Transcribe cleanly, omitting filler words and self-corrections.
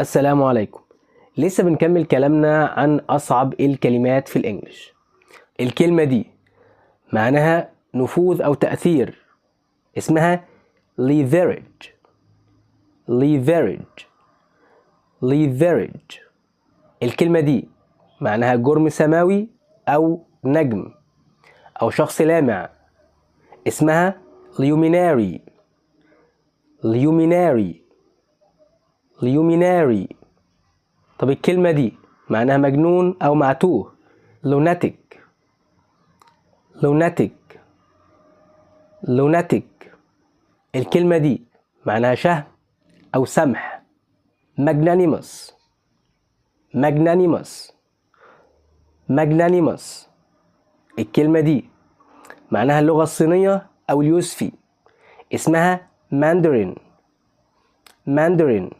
السلام عليكم. لسه بنكمل كلامنا عن أصعب الكلمات في الإنجليش. الكلمة دي معناها نفوذ أو تأثير، اسمها leverage. leverage leverage. الكلمة دي معناها جرم سماوي أو نجم أو شخص لامع، اسمها luminary. luminary luminary. طب الكلمة دي معناها مجنون أو معتوه، lunatic. lunatic lunatic. الكلمة دي معناها شهم أو سمح، magnanimous. magnanimous magnanimous. الكلمة دي معناها اللغة الصينية أو اليوسفي، اسمها mandarin. mandarin